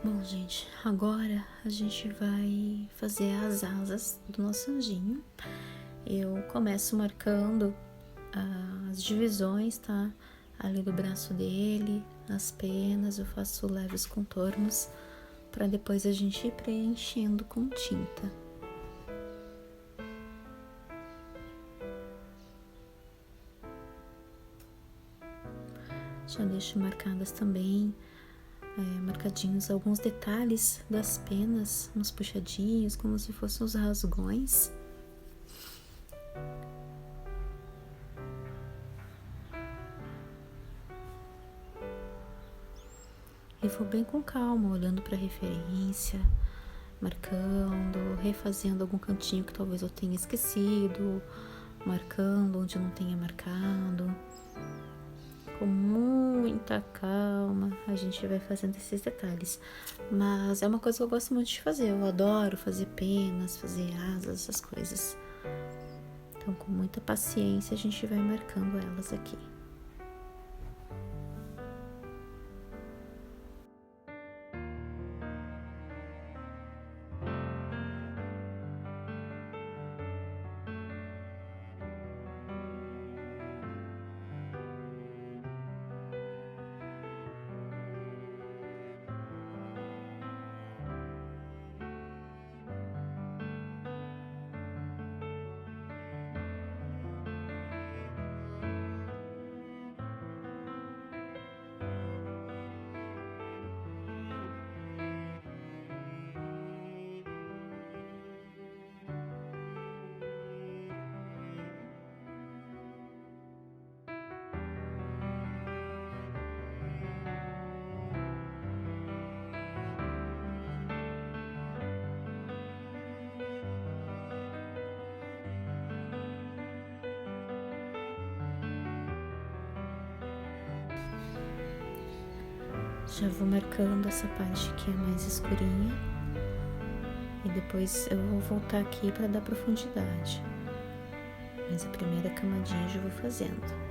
Bom, gente, agora a gente vai fazer as asas do nosso anjinho. Eu começo marcando as divisões, tá? Ali do braço dele, as penas, eu faço leves contornos para depois a gente ir preenchendo com tinta. Já deixo marcadas também marcadinhos alguns detalhes das penas, uns puxadinhos, como se fossem os rasgões. E vou bem com calma, olhando para a referência, marcando, refazendo algum cantinho que talvez eu tenha esquecido, marcando onde não tenha marcado. Com muita calma a gente vai fazendo esses detalhes, mas é uma coisa que eu gosto muito de fazer. Eu adoro fazer penas, fazer asas, essas coisas. Então, com muita paciência a gente vai marcando elas aqui. Já vou marcando essa parte que é mais escurinha e depois eu vou voltar aqui para dar profundidade. Mas a primeira camadinha eu já vou fazendo.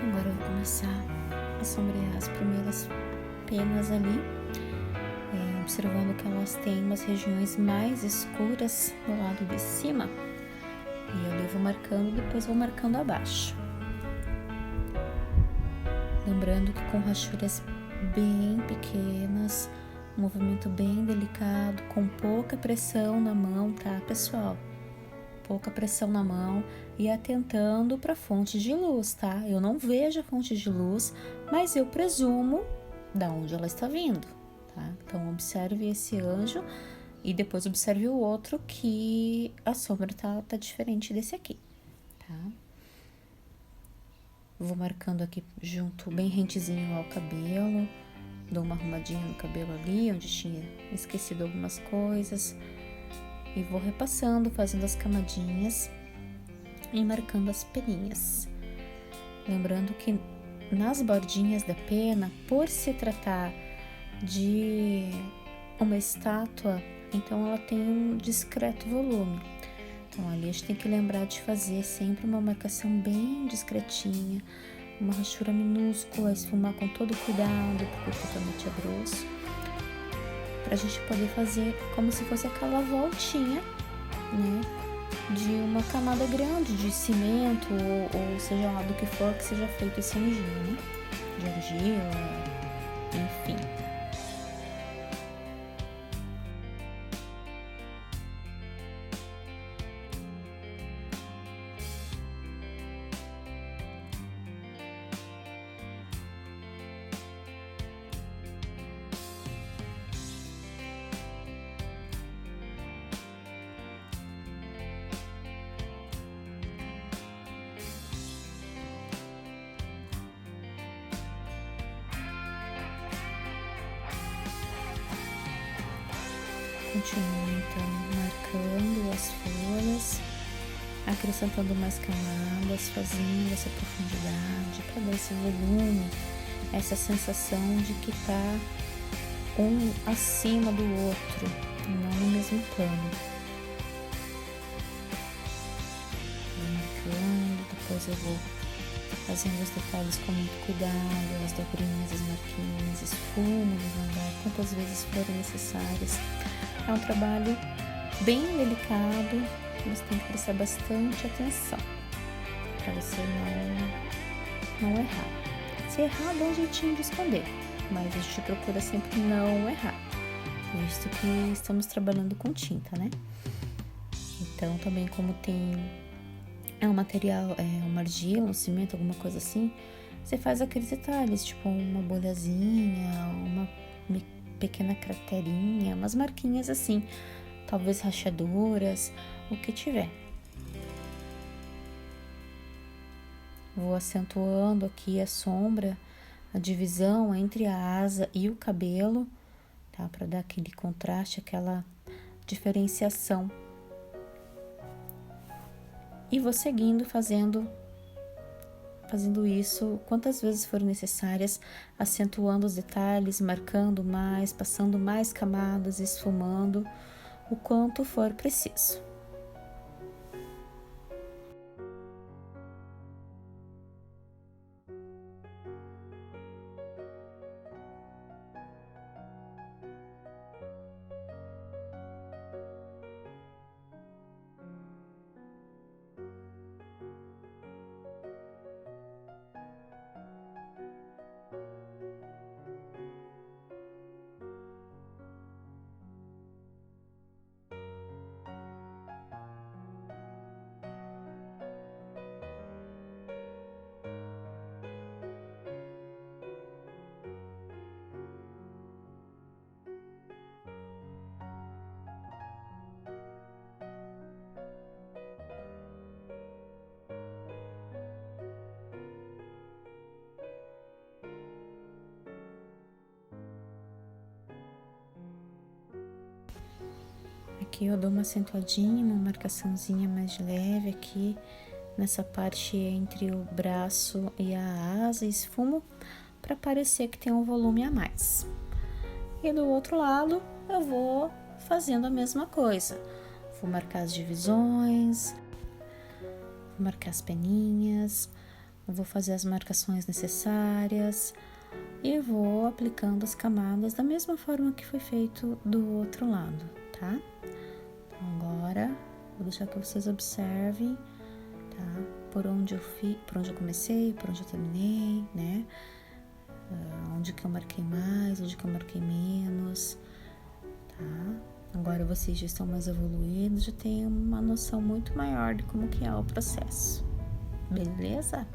Agora eu vou começar a sombrear as primeiras penas ali, observando que elas têm umas regiões mais escuras do lado de cima. E ali eu vou marcando e depois vou marcando abaixo. Lembrando que com rachuras bem pequenas, um movimento bem delicado, com pouca pressão na mão, tá, pessoal? Pouca pressão na mão e atentando para a fonte de luz, tá? Eu não vejo a fonte de luz, mas eu presumo da onde ela está vindo, tá? Então observe esse anjo e depois observe o outro, que a sombra tá diferente desse aqui, tá? Vou marcando aqui junto, bem rentezinho ao cabelo, dou uma arrumadinha no cabelo ali, onde tinha esquecido algumas coisas. E vou repassando, fazendo as camadinhas e marcando as peninhas. Lembrando que nas bordinhas da pena, por se tratar de uma estátua, então ela tem um discreto volume. Então ali a gente tem que lembrar de fazer sempre uma marcação bem discretinha, uma rachura minúscula, esfumar com todo cuidado, porque o cotonete é grosso, pra gente poder fazer como se fosse aquela voltinha, né, de uma camada grande de cimento ou seja lá do que for que seja feito esse anjinho, né, de argila, enfim. continuo então marcando as folhas, acrescentando mais camadas, fazendo essa profundidade para dar esse volume, essa sensação de que tá um acima do outro, não no mesmo plano. Vou marcando, depois eu vou fazendo os detalhes com muito cuidado, as dobrinhas, as marquinhas, esfumo devagar, quantas vezes forem necessárias. É um trabalho bem delicado, você tem que prestar bastante atenção para você não errar. Se errar, dá um jeitinho de esconder, mas a gente procura sempre não errar, visto que estamos trabalhando com tinta, né? Então, também como é um material, uma argila, um cimento, alguma coisa assim, você faz aqueles detalhes, tipo uma bolhazinha, uma pequena craterinha, umas marquinhas assim, talvez rachaduras, o que tiver. Vou acentuando aqui a sombra, a divisão entre a asa e o cabelo, tá? Para dar aquele contraste, aquela diferenciação. E vou seguindo fazendo isso quantas vezes forem necessárias, acentuando os detalhes, marcando mais, passando mais camadas, esfumando o quanto for preciso. Aqui eu dou uma acentuadinha, uma marcaçãozinha mais leve aqui nessa parte entre o braço e a asa, esfumo para parecer que tem um volume a mais. E do outro lado eu vou fazendo a mesma coisa. Vou marcar as divisões, vou marcar as peninhas, vou fazer as marcações necessárias e vou aplicando as camadas da mesma forma que foi feito do outro lado, tá? Então agora vou deixar que vocês observem, tá? Por onde eu comecei, por onde eu terminei, né? Onde que eu marquei mais, onde que eu marquei menos, tá? Agora vocês já estão mais evoluídos, já têm uma noção muito maior de como que é o processo, beleza?